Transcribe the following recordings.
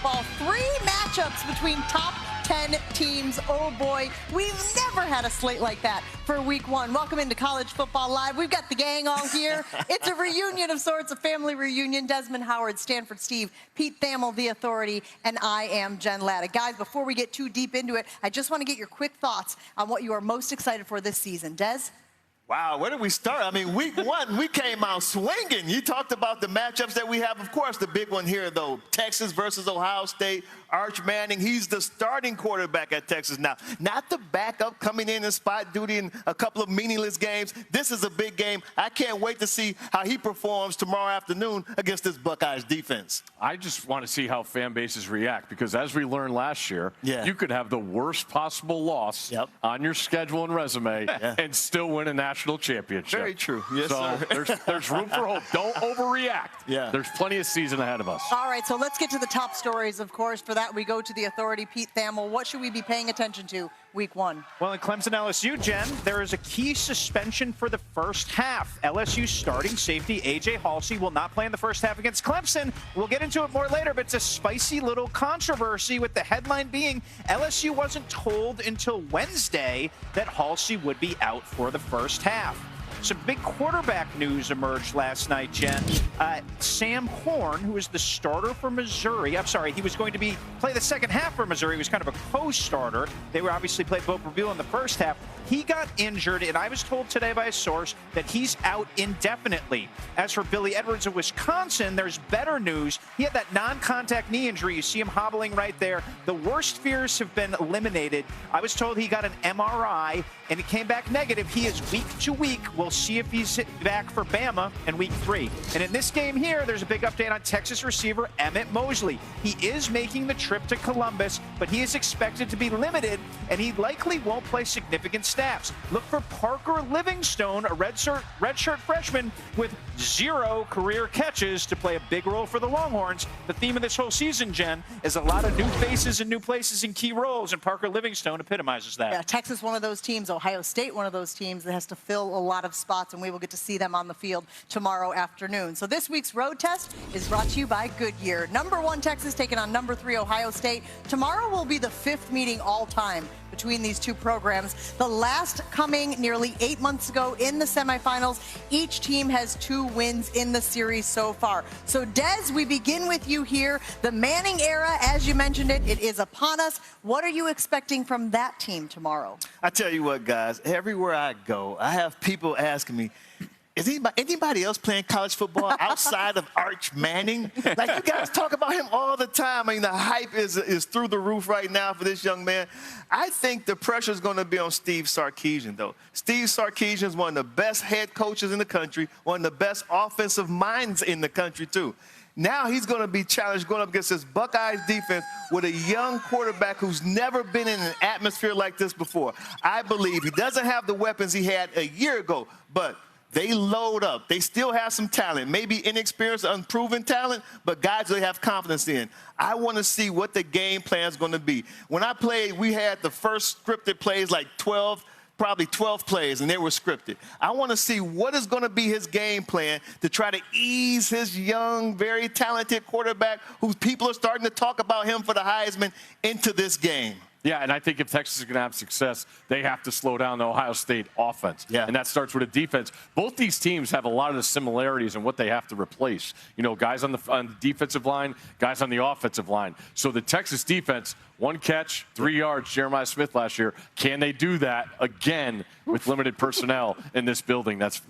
football. 3 matchups between top 10 teams. Oh boy, we've never had a slate like that for week 1. Welcome into College Football Live. We've got the gang all here. It's a reunion of sorts, a family reunion. Desmond Howard, Stanford Steve, Pete Thamel, The Authority, and I am Jen Laddick. Guys, before we get too deep into it, I just want to get your quick thoughts on what you are most excited for this season. Des? Wow, where did we start? I mean, week 1, we came out swinging. You talked about the matchups that we have. Of course, the big one here, though, Texas versus Ohio State. Arch Manning, he's the starting quarterback at Texas now. Not the backup coming in spot duty in a couple of meaningless games. This is a big game. I can't wait to see how he performs tomorrow afternoon against this Buckeyes defense. I just want to see how fan bases react because as we learned last year, you could have the worst possible loss on your schedule and resume and still win a national championship. Very true. Yes, so sir. there's room for hope. Don't overreact. There's plenty of season ahead of us. All right, so let's get to the top stories, of course. For that, we go to The Authority, Pete Thamel. What should we be paying attention to week 1? Well, in Clemson LSU, Jen, there is a key suspension for the first half. LSU starting safety A.J. Halsey will not play in the first half against Clemson. We'll get into it more later, but it's a spicy little controversy with the headline being LSU wasn't told until Wednesday that Halsey would be out for the first half. Some big quarterback news emerged last night, Jen. Sam Horn, who is the starter for Missouri, he was going to play the second half for Missouri. He was kind of a co-starter. They were obviously played Boat Reveal in the first half. He got injured, and I was told today by a source that he's out indefinitely. As for Billy Edwards of Wisconsin, there's better news. He had that non-contact knee injury. You see him hobbling right there. The worst fears have been eliminated. I was told he got an MRI, and it came back negative. He is week to week. We'll see if he's back for Bama in week 3. And in this game here, there's a big update on Texas receiver Emmett Mosley. He is making the trip to Columbus, but he is expected to be limited, and he likely won't play significant snaps. Look for Parker Livingstone, a redshirt freshman with 0 career catches, to play a big role for the Longhorns. The theme of this whole season, Jen, is a lot of new faces and new places in key roles, and Parker Livingstone epitomizes that. Yeah, Texas, one of those teams. Ohio State, one of those teams that has to fill a lot of spots, and we will get to see them on the field tomorrow afternoon. So this week's road test is brought to you by Goodyear. Number 1 Texas taking on number 3 Ohio State. Tomorrow will be the 5th meeting all time between these two programs. The last coming nearly 8 months ago in the semifinals. Each team has 2 wins in the series so far. So Des, we begin with you here. The Manning era, as you mentioned it is upon us. What are you expecting from that team tomorrow? I tell you what, guys, everywhere I go, I have people asking me, is anybody else playing college football outside of Arch Manning? Like, you guys talk about him all the time. I mean, the hype is through the roof right now for this young man. I think the pressure is going to be on Steve Sarkisian, though. Steve Sarkisian is one of the best head coaches in the country, one of the best offensive minds in the country, too. Now he's going to be challenged going up against this Buckeyes defense with a young quarterback who's never been in an atmosphere like this before. I believe he doesn't have the weapons he had a year ago, but they load up. They still have some talent, maybe inexperienced, unproven talent, but guys they have confidence in. I want to see what the game plan is going to be. When I played, we had the first scripted plays, like probably 12 plays, and they were scripted. I want to see what is going to be his game plan to try to ease his young, very talented quarterback, who people are starting to talk about him for the Heisman, into this game. Yeah, and I think if Texas is going to have success, they have to slow down the Ohio State offense. Yeah. And that starts with a defense. Both these teams have a lot of the similarities in what they have to replace. You know, guys on the defensive line, guys on the offensive line. So the Texas defense, 1 catch, 3 yards, Jeremiah Smith last year. Can they do that again with limited personnel in this building? That's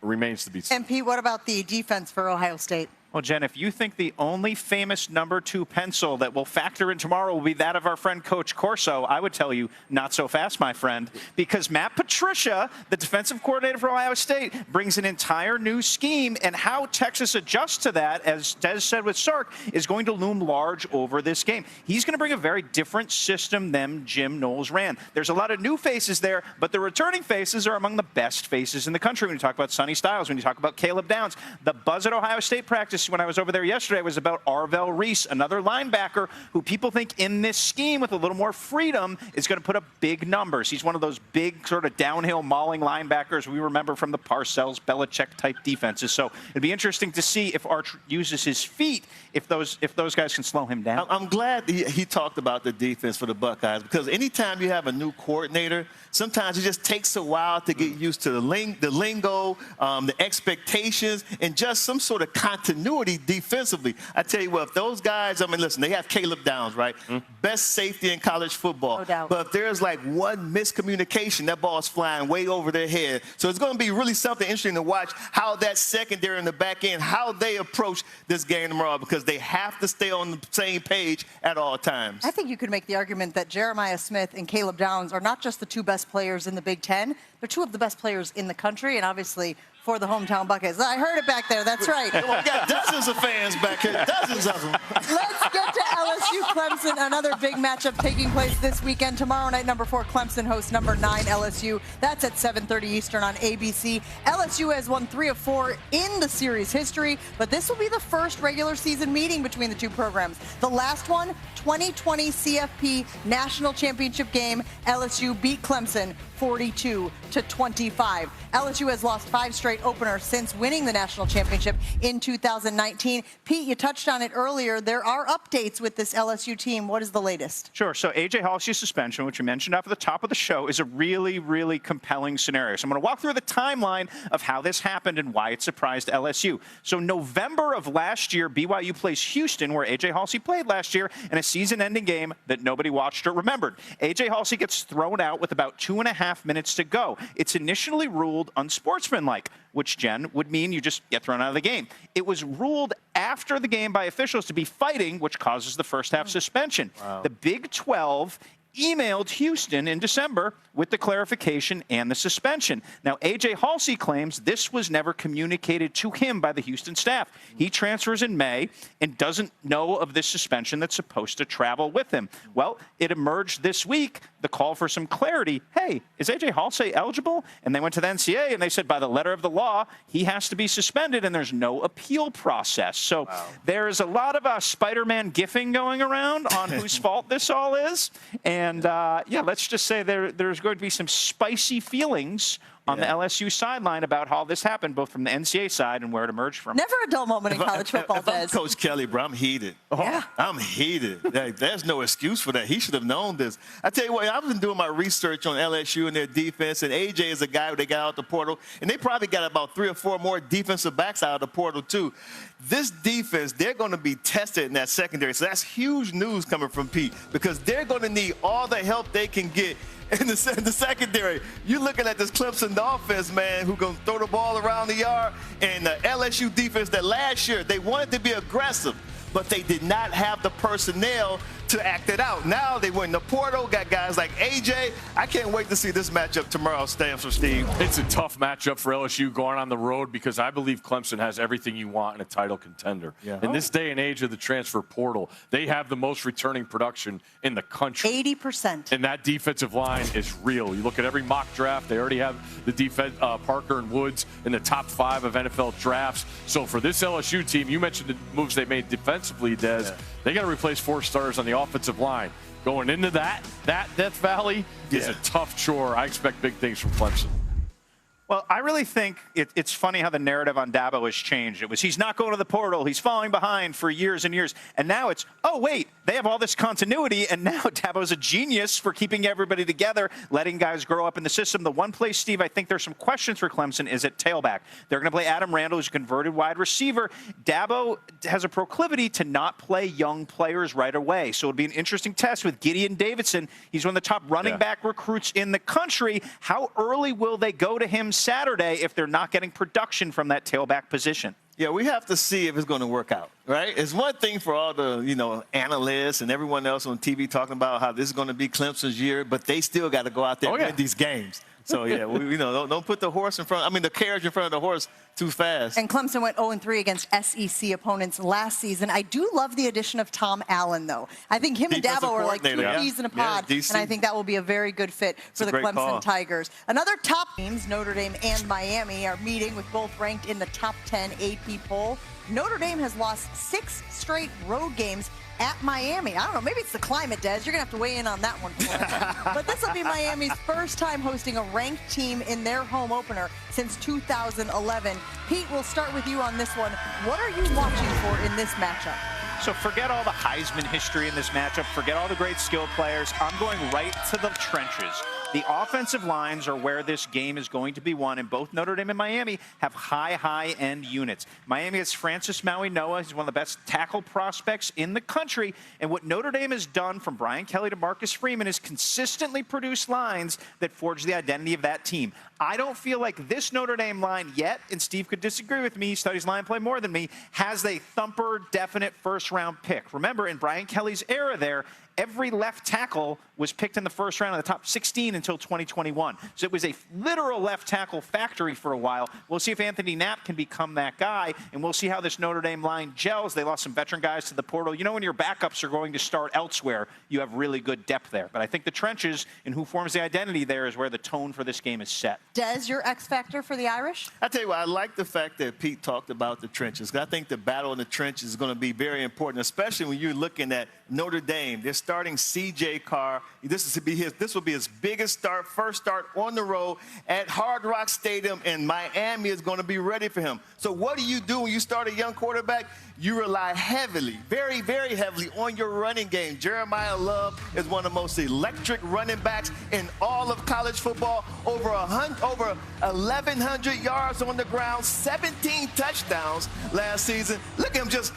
remains to be seen. And Pete, what about the defense for Ohio State? Well, Jen, if you think the only famous number 2 pencil that will factor in tomorrow will be that of our friend Coach Corso, I would tell you, not so fast, my friend, because Matt Patricia, the defensive coordinator for Ohio State, brings an entire new scheme, and how Texas adjusts to that, as Des said with Sark, is going to loom large over this game. He's going to bring a very different system than Jim Knowles ran. There's a lot of new faces there, but the returning faces are among the best faces in the country. When you talk about Sonny Styles, when you talk about Caleb Downs, the buzz at Ohio State practice to see when I was over there yesterday was about Arvell Reese, another linebacker who people think in this scheme with a little more freedom is going to put up big numbers. He's one of those big sort of downhill mauling linebackers we remember from the Parcells, Belichick-type defenses. So it'd be interesting to see if Arch uses his feet, if those guys can slow him down. I'm glad he talked about the defense for the Buckeyes, because anytime you have a new coordinator, sometimes it just takes a while to get used to the lingo, the expectations, and just some sort of continuity defensively. I tell you what, if those guys, I mean, listen, they have Caleb Downs, right? Best safety in college football. No doubt. But if there's like one miscommunication, that ball's flying way over their head. So it's going to be really something interesting to watch how that secondary in the back end, how they approach this game tomorrow, because they have to stay on the same page at all times. I think you could make the argument that Jeremiah Smith and Caleb Downs are not just the two best players in the Big Ten, they're two of the best players in the country, and obviously for the hometown Buckeyes. I heard it back there. That's right. Come on, we got dozens of fans back here, dozens of them. Let's get to LSU Clemson, another big matchup taking place this weekend. Tomorrow night, number 4 Clemson hosts number 9 LSU. That's at 7:30 Eastern on ABC. LSU has won 3 of 4 in the series history, but this will be the first regular season meeting between the two programs. The last one, 2020 CFP National Championship game, LSU beat Clemson 42-25. LSU has lost 5 straight openers since winning the national championship in 2019. Pete, you touched on it earlier. There are updates with this LSU team. What is the latest? Sure. So A.J. Halsey's suspension, which you mentioned off at the top of the show, is a really, really compelling scenario. So I'm going to walk through the timeline of how this happened and why it surprised LSU. So November of last year, BYU plays Houston, where A.J. Halsey played last year, in a season-ending game that nobody watched or remembered. A.J. Halsey gets thrown out with about 2.5 minutes to go. It's initially ruled unsportsmanlike, which, Jen, would mean you just get thrown out of the game. It was ruled after the game by officials to be fighting, which causes the first half suspension. Wow. The Big 12 emailed Houston in December with the clarification and the suspension. Now, A.J. Halsey claims this was never communicated to him by the Houston staff. He transfers in May and doesn't know of this suspension that's supposed to travel with him. Well, it emerged this week, the call for some clarity. Hey, is A.J. Halsey eligible? And they went to the NCAA and they said, by the letter of the law, he has to be suspended and there's no appeal process. So there's a lot of Spider-Man gifting going around on whose fault this all is. And, yeah, let's just say there's going to be some spicy feelings on the LSU sideline about how this happened, both from the NCAA side and where it emerged from. Never a dull moment in college football, Des. I'm Coach Kelly, bro, I'm heated. Yeah. I'm heated. There's no excuse for that. He should have known this. I tell you what, I've been doing my research on LSU and their defense, and AJ is a guy who they got out the portal, and they probably got about 3 or 4 more defensive backs out of the portal, too. This defense, they're going to be tested in that secondary, so that's huge news coming from Pete, because they're going to need all the help they can get in the secondary. You're looking at this Clemson offense, man, who's going to throw the ball around the yard, and the LSU defense that last year, they wanted to be aggressive, but they did not have the personnel to act it out. Now they went in the portal, got guys like AJ. I can't wait to see this matchup tomorrow, Stanford Steve. It's a tough matchup for LSU going on the road, because I believe Clemson has everything you want in a title contender. Yeah. In this day and age of the transfer portal, they have the most returning production in the country. 80%. And that defensive line is real. You look at every mock draft, they already have the defense, Parker and Woods in the top 5 of NFL drafts. So for this LSU team, you mentioned the moves they made defensively, Des. They got to replace 4 stars on the offensive line. Going into that Death Valley is a tough chore. I expect big things from Clemson. Well, I really think it's funny how the narrative on Dabo has changed. It was he's not going to the portal, he's falling behind for years and years. And now it's, oh, wait, they have all this continuity, and now Dabo's a genius for keeping everybody together, letting guys grow up in the system. The one place, Steve, I think there's some questions for Clemson is at tailback. They're going to play Adam Randall, who's a converted wide receiver. Dabo has a proclivity to not play young players right away. So it'll be an interesting test with Gideon Davidson. He's one of the top running back recruits in the country. How early will they go to him Saturday if they're not getting production from that tailback position? Yeah, we have to see if it's going to work out, right? It's one thing for all the, analysts and everyone else on TV talking about how this is going to be Clemson's year, but they still got to go out there and win these games. So, yeah, don't put the horse in front. I mean, the carriage in front of the horse too fast. And Clemson went 0-3 against SEC opponents last season. I do love the addition of Tom Allen, though. I think him and Dabo are like two peas in a pod, and I think that will be a very good fit for the Clemson Tigers. Another top teams, Notre Dame and Miami, are meeting with both ranked in the top 10 AP poll. Notre Dame has lost 6 straight road games at Miami. I don't know, maybe it's the climate, Des. You're going to have to weigh in on that one for us. But this will be Miami's first time hosting a ranked team in their home opener since 2011. Pete, we'll start with you on this one. What are you watching for in this matchup? So forget all the Heisman history in this matchup. Forget all the great skill players. I'm going right to the trenches. The offensive lines are where this game is going to be won, and both Notre Dame and Miami have high-end units. Miami has Francis Maui-Noah. He's one of the best tackle prospects in the country, and what Notre Dame has done from Brian Kelly to Marcus Freeman is consistently produce lines that forge the identity of that team. I don't feel like this Notre Dame line yet, and Steve could disagree with me, he studies line play more than me, has a thumper, definite first-round pick. Remember, in Brian Kelly's era there, every left tackle was picked in the first round of the top 16 until 2021. So it was a literal left tackle factory for a while. We'll see if Anthony Knapp can become that guy, and we'll see how this Notre Dame line gels. They lost some veteran guys to the portal. You know, when your backups are going to start elsewhere, you have really good depth there. But I think the trenches and who forms the identity there is where the tone for this game is set. Des, your X factor for the Irish? I tell you what, I like the fact that Pete talked about the trenches. I think the battle in the trenches is going to be very important, especially when you're looking at Notre Dame. They're starting C.J. Carr. This will be his biggest first start on the road at Hard Rock Stadium, and Miami is going to be ready for him. So what do you do when you start a young quarterback? You rely heavily, very, very heavily on your running game. Jeremiah Love is one of the most electric running backs in all of college football. Over 1,100 yards on the ground, 17 touchdowns last season. Look at him just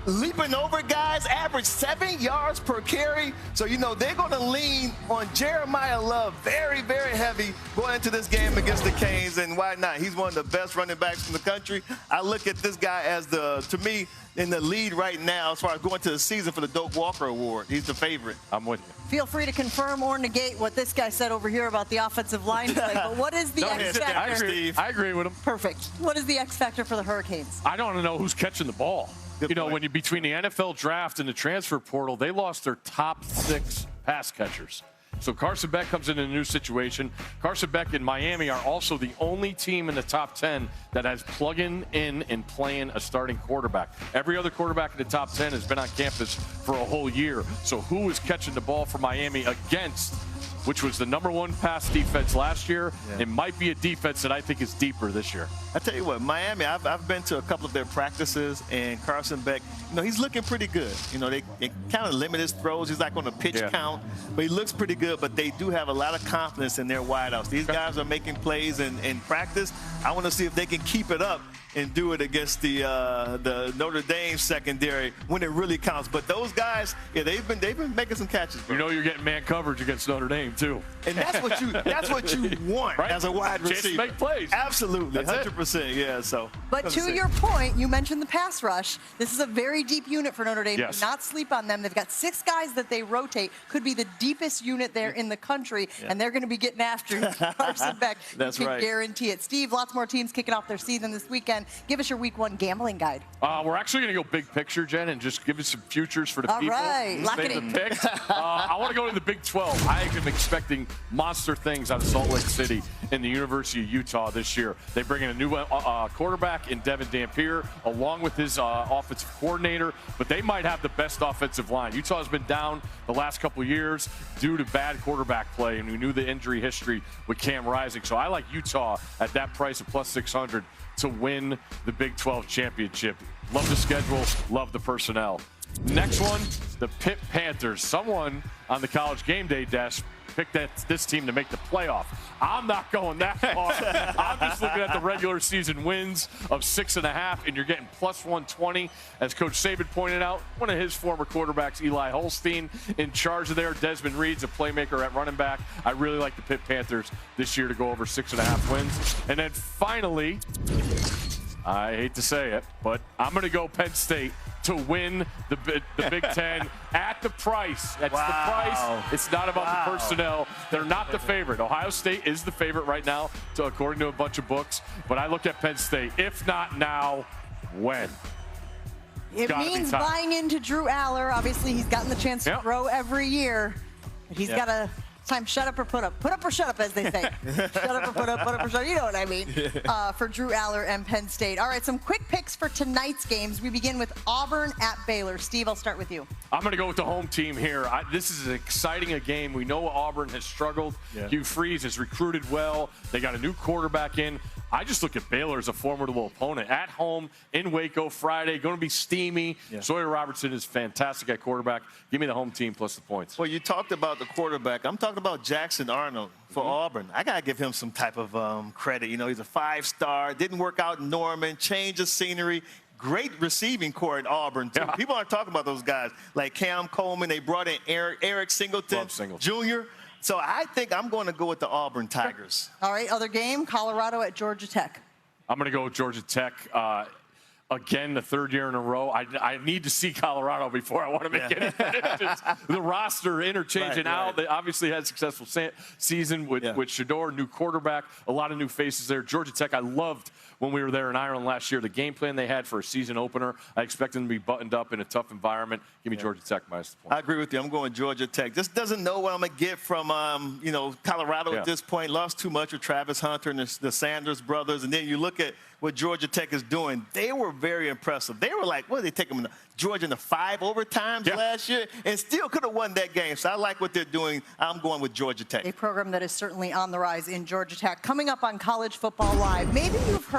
leaping over guys, average 7 yards per carry. So, you know, they're going to lean on Jeremiah Love very, very heavy going into this game against the Canes, and why not? He's one of the best running backs in the country. I look at this guy as to me, in the lead right now as far as going to the season for the Doak Walker Award. He's the favorite. I'm with you. Feel free to confirm or negate what this guy said over here about the offensive line play, but what is the X factor? I agree with him. Perfect. What is the X factor for the Hurricanes? I don't know who's catching the ball. Good you know, point. when you between the NFL draft and the transfer portal, they lost their top 6 pass catchers. So Carson Beck comes in a new situation. Carson Beck and Miami are also the only team in the top 10 that has plugging in and playing a starting quarterback. Every other quarterback in the top 10 has been on campus for a whole year. So who is catching the ball for Miami against, which was the #1 pass defense last year? Yeah. It might be a defense that I think is deeper this year. I tell you what, Miami, I've been to a couple of their practices, and Carson Beck, you know, he's looking pretty good. You know, they kind of limit his throws. He's not going to pitch count, but he looks pretty good. But they do have a lot of confidence in their wideouts. These guys are making plays in practice. I want to see if they can keep it up and do it against the Notre Dame secondary when it really counts. But those guys, yeah, they've been making some catches, bro. You know, you're getting man coverage against Notre Dame too, and that's what you want, right? As a wide receiver. Chance to make plays. Absolutely, 100%. Yeah. So, but to your point, you mentioned the pass rush. This is a very deep unit for Notre Dame. Yes. Do not sleep on them. They've got 6 guys that they rotate. Could be the deepest unit there in the country, and they're going to be getting after Carson Beck. That's you right. can guarantee it. Steve, lots more teams kicking off their season this weekend. Give us your Week 1 gambling guide. We're actually going to go big picture, Jen, and just give us some futures for the people. All right, lock it in. I want to go to the Big 12. I am expecting monster things out of Salt Lake City and the University of Utah this year. They bring in a new quarterback in Devin Dampier, along with his offensive coordinator, but they might have the best offensive line. Utah's been down the last couple of years due to bad quarterback play, and we knew the injury history with Cam Rising. So I like Utah at that price of plus 600 to win the Big 12 championship. Love the schedule, love the personnel. Next one, the Pitt Panthers. Someone on the College Game Day desk picked this team to make the playoff. I'm not going that far. I'm just looking at the regular season wins of 6.5, and you're getting plus 120. As Coach Saban pointed out, one of his former quarterbacks, Eli Holstein, in charge of there. Desmond Reed's a playmaker at running back. I really like the Pitt Panthers this year to go over 6.5 wins. And then finally, I hate to say it, but I'm going to go Penn State to win the Big Ten at the price. That's the price. It's not about the personnel. They're not the favorite. Ohio State is the favorite right now, according to a bunch of books. But I look at Penn State. If not now, when? It means buying into Drew Aller. Obviously, he's gotten the chance to grow every year. But he's got to shut up or put up. Put up or shut up, as they say. Shut up or put up or shut up. You know what I mean. For Drew Aller and Penn State. All right, some quick picks for tonight's games. We begin with Auburn at Baylor. Steve, I'll start with you. I'm going to go with the home team here. This is as exciting a game. We know Auburn has struggled. Hugh Freeze has recruited well. They got a new quarterback in. I just look at Baylor as a formidable opponent. At home in Waco Friday, going to be steamy. Sawyer Robertson is fantastic at quarterback. Give me the home team plus the points. Well, you talked about the quarterback. I'm talking about Jackson Arnold for Auburn. I got to give him some type of credit. You know, he's a 5-star, didn't work out in Norman, change of scenery. Great receiving core at Auburn, too. People aren't talking about those guys like Cam Coleman. They brought in Eric Singleton Jr. So I think I'm going to go with the Auburn Tigers. All right, other game, Colorado at Georgia Tech. I'm going to go with Georgia Tech. Again, the third year in a row. I need to see Colorado before I want to make any predictions. The roster interchanging out. They obviously had a successful season with Shador, new quarterback, a lot of new faces there. Georgia Tech, I loved when we were there in Ireland last year. The game plan they had for a season opener, I expect them to be buttoned up in a tough environment. Give me Georgia Tech minus the point. I agree with you. I'm going Georgia Tech. Just doesn't know what I'm going to get from, Colorado at this point. Lost too much with Travis Hunter and the Sanders brothers. And then you look at what Georgia Tech is doing. They were very impressive. They were like, what did they take them? Georgia into 5 overtimes last year and still could have won that game. So I like what they're doing. I'm going with Georgia Tech. A program that is certainly on the rise in Georgia Tech. Coming up on College Football Live, maybe you've heard